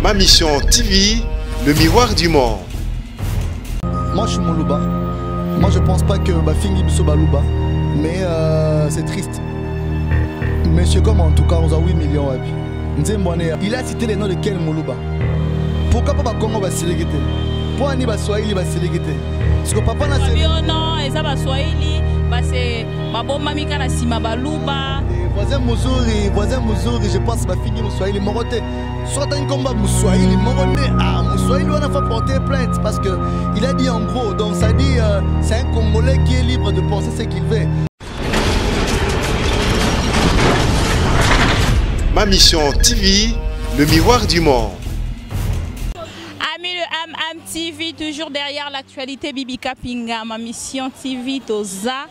Ma Mission TV, le miroir du monde. Moi je suis Moulouba. Moi je pense pas que Fingi Bisso Balouba. Mais c'est triste. Monsieur comme en tout cas on a 8 millions. Il a cité les noms de quel Moulouba. Pourquoi pas Congo va sélecter? Pourquoi ni Swahili va sélecter? Parce que papa n'a pas non, et ça va Swahili, c'est Baboma Mika na Sima Balouba. Voisin Mouzouri, je pense que Fingi Swahili Moroté. Soit un combat Swahili Moroté, Swahili on a fait porter plainte parce que il a dit en gros, donc ça dit c'est un Congolais qui est libre de penser ce qu'il veut. Ma Mission TV, le miroir du monde. Ami le AM TV, toujours derrière l'actualité Bibi Kapinga, Ma Mission TV, Toza.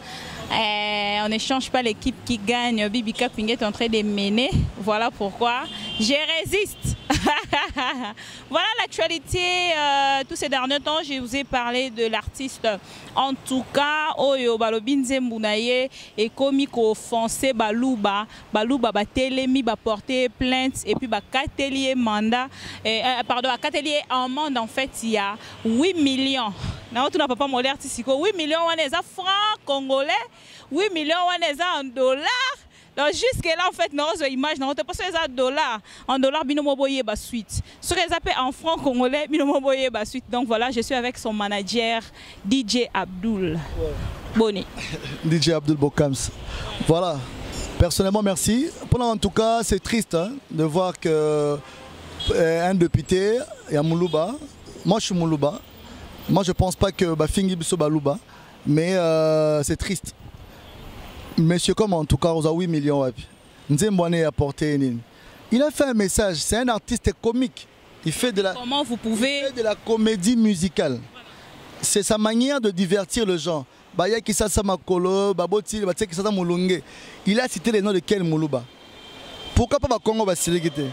On n'échange pas l'équipe qui gagne. Bibi Kapinga est en train de mener. Voilà pourquoi je résiste. Voilà l'actualité. Tous ces derniers temps, je vous ai parlé de l'artiste. En tout cas, Oyo Balobinze Mounaye et comique offensé Balouba. Balouba ba télémi ba porter plainte et puis ba catelier mandat. Pardon, à catelier amende en fait il y a 8 millions. Non, tu n'as pas mon artiste. 8 millions on est à francs congolais. 8 millions on est en dollars. Donc jusque là en fait, non, image, non, pas sur dollars. En dollars, binomo boye ba suite. Ce qu'ils appellent en francs congolais, binomo boye ba suite. Donc voilà, je suis avec son manager DJ Abdul. Boni. DJ Abdul Bokams. Voilà. Personnellement, merci. Pour en tout cas, c'est triste hein, de voir que un député, il y a Moulouba. Moi, je suis Moulouba. Moi, je pense pas que Fingi Bisso Balouba, mais c'est triste. Monsieur comme en tout cas, on a 8 millions. Il a fait un message, c'est un artiste comique. Il fait de la, comment vous pouvez... il fait de la comédie musicale. C'est sa manière de divertir le gens. Il a cité les noms de quel Moulouba. Pourquoi pas Congo va sélecter?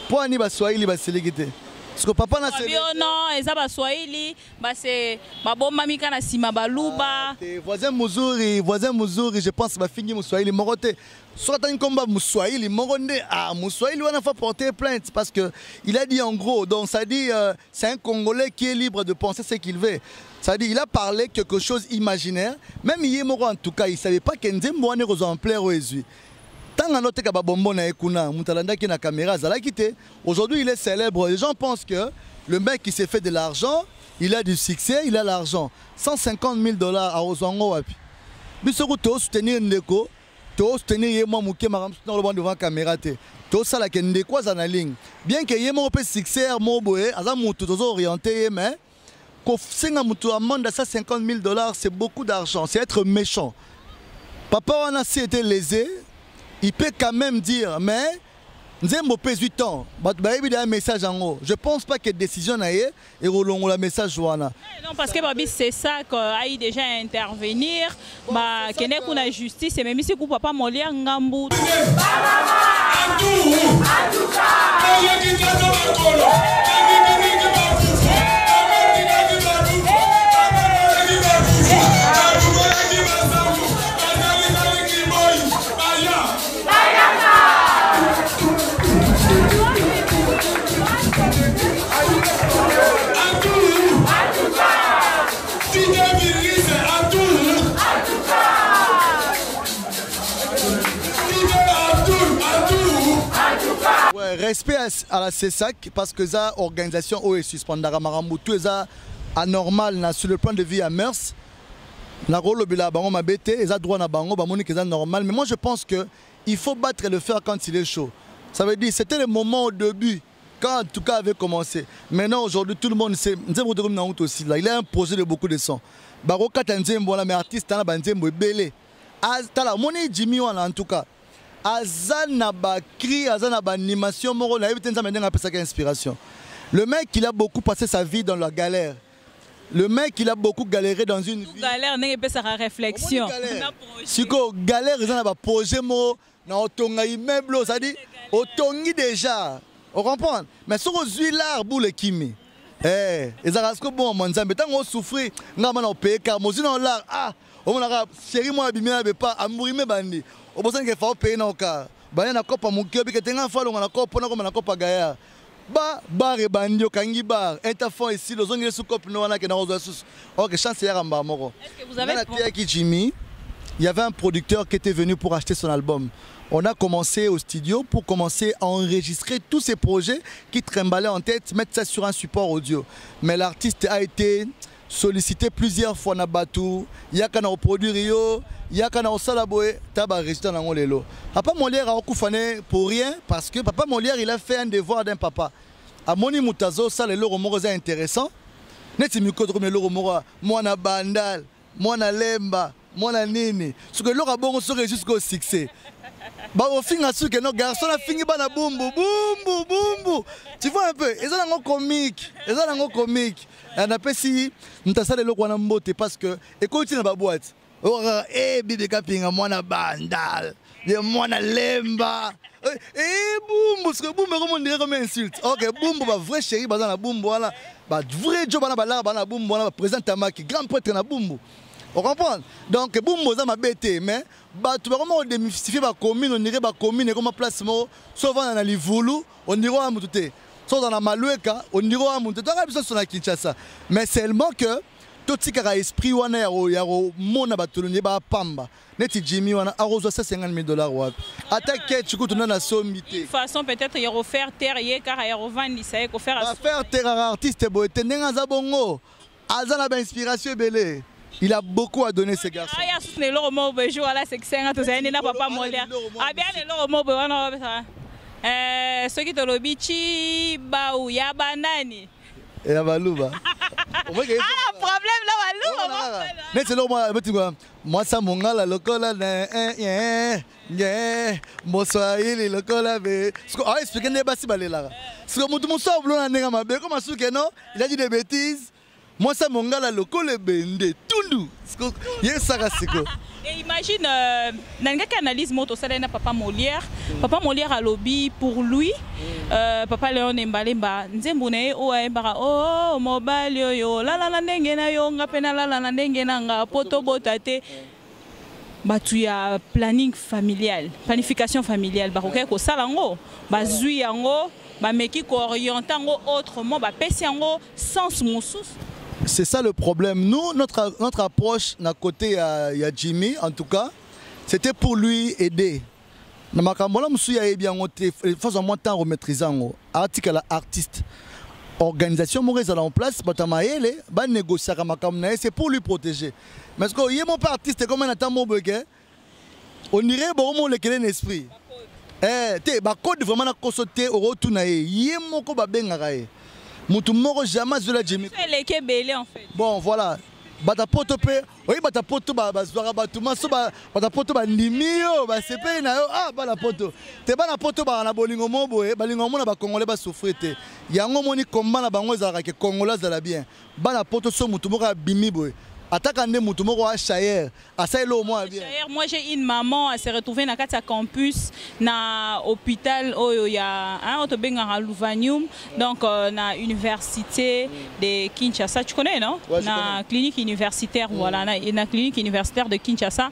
Pourquoi ni Swahili va sélecter? Parce que papa n'a pas non, et ça va Swahili, c'est Baboma Mika na Sima Balouba. Voisin Mouzouri, je pense que Fingi Swahili Moroté. Soit un combat Swahili Moronde, Swahili on a fait porter plainte parce que il a dit en gros, donc ça dit c'est un Congolais qui est libre de penser ce qu'il veut. Ça dit il a parlé quelque chose imaginaire. Même Yemoro en tout cas, il ne savait pas qu'il y a un exemplaire au Jésus. Aujourd'hui il est célèbre. Les gens pensent que le mec qui s'est fait de l'argent, il a du succès, il a l'argent. 150 000 $ à Ozango. Bisoko to soutenir Ndeko, to soutenir Yemo Mouké Maram devant la caméra. To sala ke Ndeko za na ligne. Bien que Yemo pe succès mo boé, aza mutu tozo orienté mais ko singa mutu amende 150 000 $, c'est beaucoup d'argent, c'est être méchant. Papa on a été lésé. Il peut quand même dire, mais Nzembo pèse 8 ans. Il y a un message en haut. Je ne pense pas qu'il y ait décision et le message. Non, parce que Babi, c'est ça qu'il déjà intervenir. Qu'il y ait une justice. Et même si vous ne pouvez pas mollir Ngambou. Respect à la CESAC parce que ça organisation est suspendue tout ça anormal sur le plan de vie à Mers. Na rôle bila bango mabete et ça droit na bango ba monique ça normal mais moi je pense que il faut battre le fer quand il est chaud. Ça veut dire c'était le moment au début quand en tout cas avait commencé. Maintenant aujourd'hui tout le monde sait aussi là il a un projet de beaucoup de sons. Baro katanzembo mais artiste na banzembo belé. Tala moni Jimmy en tout cas. Azana ba cri, azana ba animation, moro na éviter ça inspiration. Le mec il a beaucoup passé sa vie dans la galère. Le mec il a beaucoup galéré dans une vie. Galère n'est pas sa réflexion. Si ko galère azana ba projet mo na otonga immeuble ça dit otongi déjà. On comprend. Mais sur aux l'art boule kimi. Ezarasko bon manzambe tant on souffrir ngama na peka mo zino l'art on a chéri moi bimia be pas amurime bandi. Au besoin qu'il faut payer nos cas. Bah na copa mon cœur que tenga fallo na copa na comme na copa gaya. bar et bandio kangi bar interfond ici les ongles sous cop no wana ke na rozo sous. OK, chance ya ramba moko. Est-ce que vous avez Jimmy, il y avait un producteur qui était venu pour acheter son album. On a commencé au studio pour commencer à enregistrer tous ces projets qui trimballaient en tête, mettre ça sur un support audio. Mais l'artiste a été sollicité plusieurs fois na Batou, il y a kana produire yo, il y a kana osalaboé, taba résultat na ngolelo. Papa Molière a okufane pour rien parce que Papa Molière il a fait un devoir d'un papa. A moni mutazo ça le loro moko intéressant. Neti mikodro me loro moko mwana bandal, mwana lemba, mwana nini. Ce que loro bongo so jusqu'au succès. Bah au fin que nos garçons a fini bana bumbu bumbu bumbu. Tu vois un peu, ils ont un comique, On a pas si n'tasa le lokwana mbote parce que écoute na ba boîte. Oh bibi kapinga mwana bandal, de mwana lemba. Bumbu parce que bumbu comme on dirait comme insulte. OK, bumbu ba vrai chéri ba na bumbu wala, ba vrai job na bumbu wala présente Tamaki, grand prêtre na bumbu. On comprend? Donc, Boumboza m'a bêté, mais tu vas comment démystifier la commune, on dirait la commune, comme place, souvent dans les voulous, on dirait à Moutouté. Soit dans la Maloueka, on dirait à Moutouté. Donc, on a besoin de Kinshasa. Mais seulement que tout ce qui a esprit, il y a mon abatuluni, pamba. Neti Jimmy, on a arrosé $50,000. Attaque, tu coûtes dans la somme. De façon, peut-être, il y a offert terre, car il y a revenu, ça y est, offert à faire terre à artiste, il y a un bongo. Azana inspiration belé. Il a beaucoup à donner ces garçons. Ah, il y a le mot de jour à la section, tout ça, il n'a pas Molière. Ah, bien, le mot de ceux qui te l'obichi, baou, ya banani. Et la balouba. Ah, problème là, balouba. Mais c'est là, moi, ça mon gars, la locola, bonsoir, il est locola. Ah, expliquez les bassi balé là. Parce que mon soeur, comment est-ce que non? Il a dit des bêtises. Moi, ça mon gars, la locola, bende, tout. Et imagine, Nanga qui analyse moto ça na Papa Molière. Papa Molière a lobby pour lui. Papa Léon Mbalemba. Nzembune o embara oh mobile yo la la ndenge na yo ngapena la ndenge na nga poto botate. Batu ya planning familial, planification familiale. Ba ko ko salango, ba zui yango, ba meki ko orientango autrement, ba pesi yango sens moussous. C'est ça le problème. Nous, notre approche, d'un côté, il y a Jimmy, en tout cas, c'était pour lui aider. Dans ma campagne, je suis bien faisant moins de temps maîtrisant article artiste. Organisation, je en place, je négocier avec c'est pour lui protéger. Mais parce que je mon artiste comme un attendant on dirait que le esprit. Code vraiment consulté au retour na ye moko ba bengarae. Mutu moko jamais de la Jimmy. C'est les kebele en fait. Bon voilà. Bata poto pe, oui bata poto ba zwara batu maso bata poto ba ndimio ba sepe na yo ah bala poto. Te bana poto ba na bolingo mobo balingo mona ba congolais ba souffrete. Yango moni komba na bango ezala ke congolais za la bien. Bana poto so mutu moko bimi boy. Attaquant mutu moko a Chayer, a ça lo moi bien. Moi j'ai une maman, elle s'est retrouvée dans le campus, na hôpital où il y a un autre benga Louvanium, donc na université de Kinshasa, tu connais non? Ouais, na clinique universitaire voilà, na clinique universitaire de Kinshasa.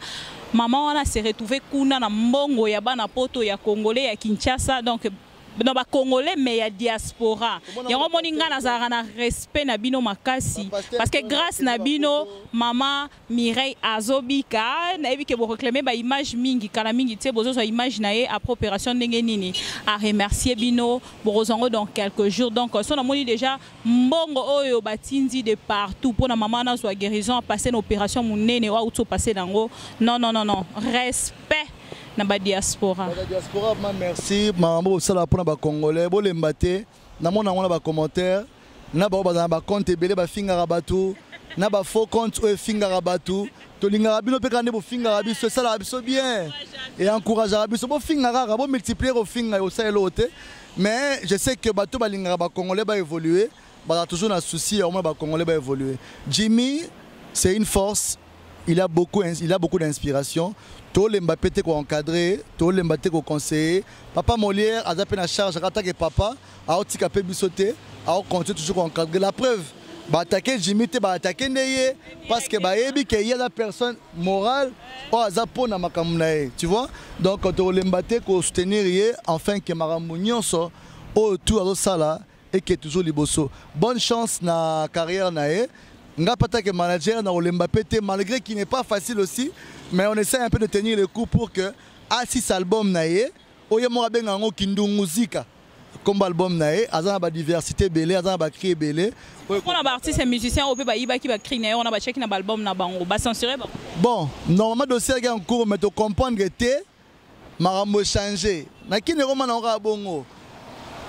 Maman elle s'est retrouvée kuna na mbongo ya bana poto ya congolais ya Kinshasa donc non ba congolais mais il y a diaspora. Yango moninga nazara na respect na bino makasi parce que grâce na bino maman Mireille Azobika na ebi ke bo réclamer ba image mingi kala mingi tie bozo so image na ye après opération ndenge nini a remercier bino borozango dans quelques jours donc son na moni déjà mbongo oyo batindi de partout pour na maman na so guérison a passer une opération munene wa uto passer dango non respect na ba diaspora. La diaspora, merci. Mambo sala pour na congolais, bo lembate, na mona ngona ba commentaire, na ba compte belé ba finga rabatu, na ba faux compte o finga rabatu, to linga rabino pe kande bo finga rabiso sala biso bien. Et encourager rabiso bo finga rara, bo multiplier au finga au sa elote. Mais je sais que bato ba linga ba congolais ba évoluer, ba toujours na souci au moins ba congolais ba évoluer. Jimmy, c'est une force. Il a beaucoup d'inspiration. Tout le Mbappé te encadré, tout le Mbappé te conseiller. Papa Molière a zappé la charge, attaqué papa, a attaqué bisoté, a continué toujours encadrer. La preuve, bah attaquer Jimmy te bah attaquer Neye parce que bah ebi qu'il y a la personne morale, oh zapo na makamunae, tu vois. Donc quand le Mbappé ko soutenir enfin que maramunyon so tout à sala et qui est toujours liboso. Bonne chance na carrière nae. Nga pata que manager na Olemba pété malgré qu'il n'est pas facile aussi, mais on essaie un peu de tenir le coup pour que à 6 albums nae, oye mo benga ngo kindu muzika. Comme album nae, azana ba diversité belé, azana ba créer belé. On a ba artiste et musicien au pe ba iba qui ba créer nae, on a ba check na album na bango, ba censurer ba. Bon, normalement dossier est en cours mais to comprendre que té marambo changer. Na kine roma na nga bongo.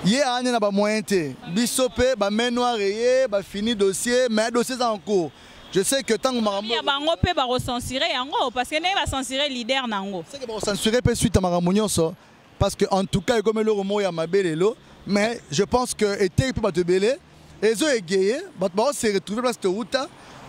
Yé ane na ba moyen té. Bisope ba main noire yé, ba fini dossier, mais dossier en cours. Je sais que tant que marambo ya bango pe ba recensurer yango parce que né ba censurer leader nango. C'est que ba censurer pe suite à marambo nyonso parce que en tout cas comme le romo ya mabelelo, mais je pense que été peut ba te belé. Et zo égayé, ba se retrouver place de route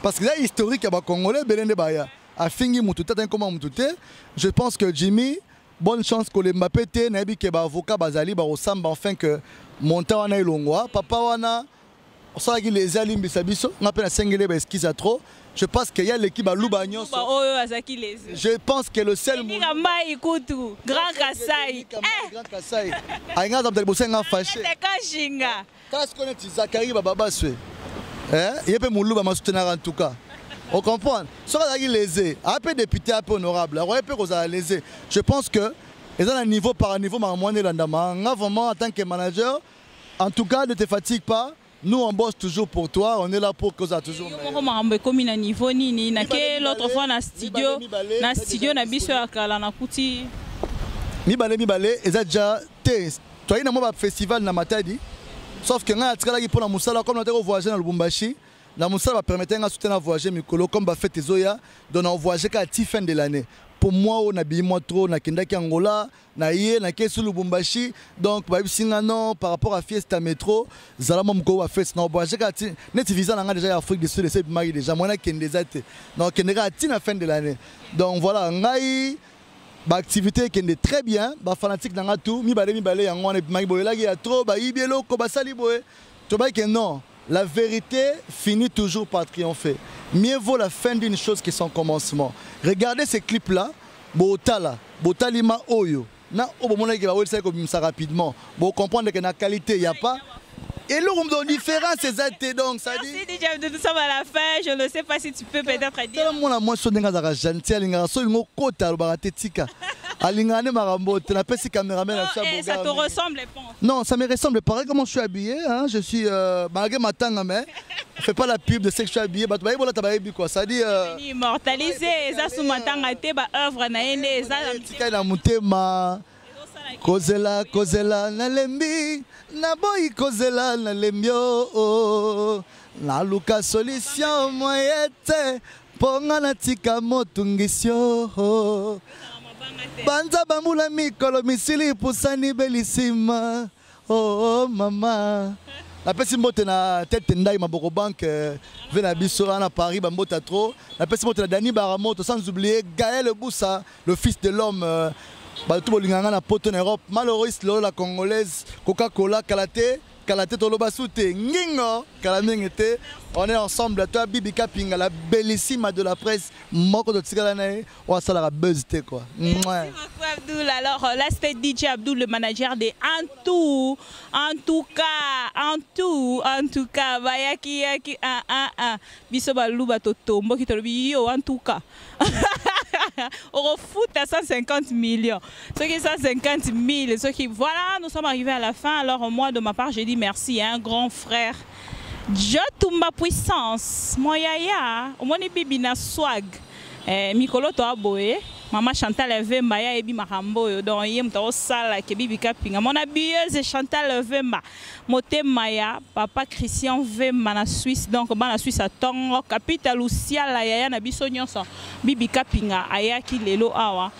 parce que là historique ya ba congolais belende baya. A fingi mututa tan comment mutute. Je pense que Jimmy bonne chance que les Mbappé nabi ke ba avocat bazali ba osamba enfin que monta wana ilongwa papa wana osala ki les alim bisabiso on appelle sengele ba esquisse trop. Je pense qu'il y a l'équipe à Louba Nyonso. Je pense que le seul Grand Kassai. Grand Kassai. Ainga dans le bosenga fâché. Qu'est-ce qu'on est Zakari Baba Swe. Il y a pas Moulouba ma soutenir en tout cas. On comprend. Sur la lésé, un peu député, un peu honorable, un peu lésé. Je pense que ils ont un niveau par niveau, mais moi, vraiment en tant que manager, en tout cas, ne te fatigue pas. Nous, on bosse toujours pour toi. On est là pour que ça toujours. Comme un niveau ni na que l'autre fois na studio na biso ya kala na kuti. Mibale, ils ont déjà té. Toi, il y a un festival na Matadi. Sauf que nga atikala ki pona musala comme on voyager dans Lubumbashi. La Moussa va permettre de soutenir voyager Mikolo comme va faire Zoya donc on voyager qu'à la fin de l'année. Pour moi on a bien moi trop na Kendaki Angola na yé na Kesu Lubumbashi donc bah non par rapport à Fiesta Métro Zalama Mko va faire non voyager qu'à net visa na déjà Afrique du Sud et c'est mari déjà moi na Kendezate donc Kendeka à la fin de l'année. Donc voilà ngai ba activité qui est très bien ba fanatique dans tout mi balé yango na mari boyela ki ya trop ba ibielo ko ba sali boye to ba que non. La vérité finit toujours par triompher. Mieux vaut la fin d'une chose que son commencement. Regardez ces clips-là. Botala, Botalima Oyo. Na obomona ki ba wele ça comme ça rapidement. Bon comprendre que na qualité il y a pas. Et le room de différence c'est ça donc ça dit. Merci déjà de tout ça à la fin. Je ne sais pas si tu peux peut-être dire. Moi moi so denga za gentil alinga so ngo kota lo baratetika. Alingane marambo, tu n'as pas si caméraman à ça. Ça te ressemble, les ponts. Non, ça me ressemble. Pareil comment je suis habillé. Hein? Je suis malgré ma tanga, mais fais pas la pub de ce que je suis habillé. Bah, tu vas voir quoi. Ça dit. Immortalisé. Ça sous ma tanga, t'es bah œuvre na ene. Ça. Tika na mutema. Kozela na lembi, na boy kozela na lembio. Na luka solution moyete. Ponga na tika motungisio. Banza bambula mikolo misili pusani belisima. Oh mama. La personne qui na tête ndai maboko banque vena biso à Paris bambota trop. La personne qui na Dani Baramoto sans oublier Gaël Boussa, le fils de l'homme tout bolinganga na poto en Europe. Malheureusement la congolaise Coca-Cola Kalate Toloba Soute Ngingo Kalamengete. On est ensemble, toi Bibi Kapinga, la bellissime de la presse, Moko de Tsigalanae, on va la buzzité quoi. Merci beaucoup Abdoul. Alors là c'était DJ Abdoul, le manager de En tout cas, Bayaki Bisoba Luba Toto, Mboki Tolobi yo en tout cas. On refoute à 150 millions. Ceux qui 150 000, ceux qui voilà, nous sommes arrivés à la fin. Alors moi de ma part, j'ai dit merci à un grand frère. Jotumba puissance, moyaya, au moins bibi na swag, Mikolo to aboye, maman Chantal Vemba ya ebi marambo, donc yem to sala ke bibi kapinga, mon habilleuse Chantal Vemba, moté Maya, papa Christian Vemba na Suisse, donc ba na Suisse à Tongo, capitale Lucia la yaya na biso nyonso, bibi kapinga aya ki lelo awa,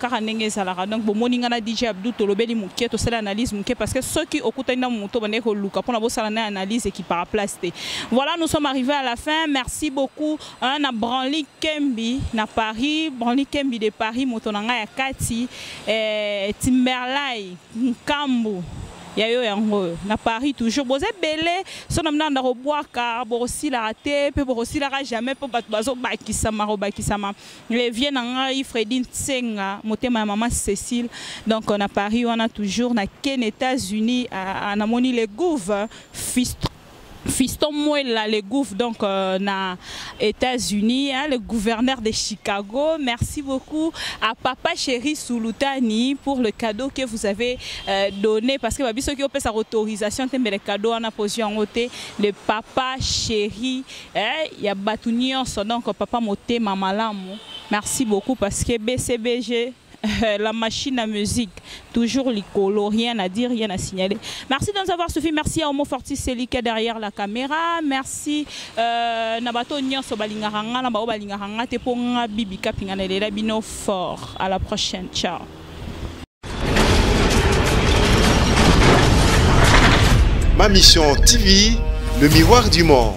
kaka ndenge salara, donc bo moninga na DJ Abdou to lobeli muke to sala analyse muke parce que ceux qui okuta na muto bane ko luka pona bo sala na analyse qui par place. Voilà, nous sommes arrivés à la fin. Merci beaucoup na Branly Kembi na Paris, Branly Kembi de Paris, motonanga ya Kati, Timberlay, Nkambu, yayo yango na Paris toujours boze belé son amna ndako boaka borosi la raté pe borosi la jamais pe bazo bakisama robakisama les viennent en Fredine Tsenga motema maman Cécile donc on a Paris on a toujours na Ken États-Unis à namoni les gouves Fiston Mouela, le gouffre donc na États-Unis, hein, le gouverneur de Chicago. Merci beaucoup à Papa Chéri Souloutani pour le cadeau que vous avez donné parce que ceux qui ont fait sa autorisation, mais le cadeau en a posé en côté le Papa Chéri, il y a Batounion, donc Papa Moté Mamalamu. Merci beaucoup parce que BCBG la machine à musique, toujours l'icolo, rien à dire, rien à signaler. Merci de nous avoir suivi, merci à Omo Fortis Selika derrière la caméra, merci Nabato Nyonso Balingaranga, Nabao Balingaranga, Teponga Bibi Kapinganele, Bino fort. À la prochaine, ciao. Ma mission TV, le miroir du monde.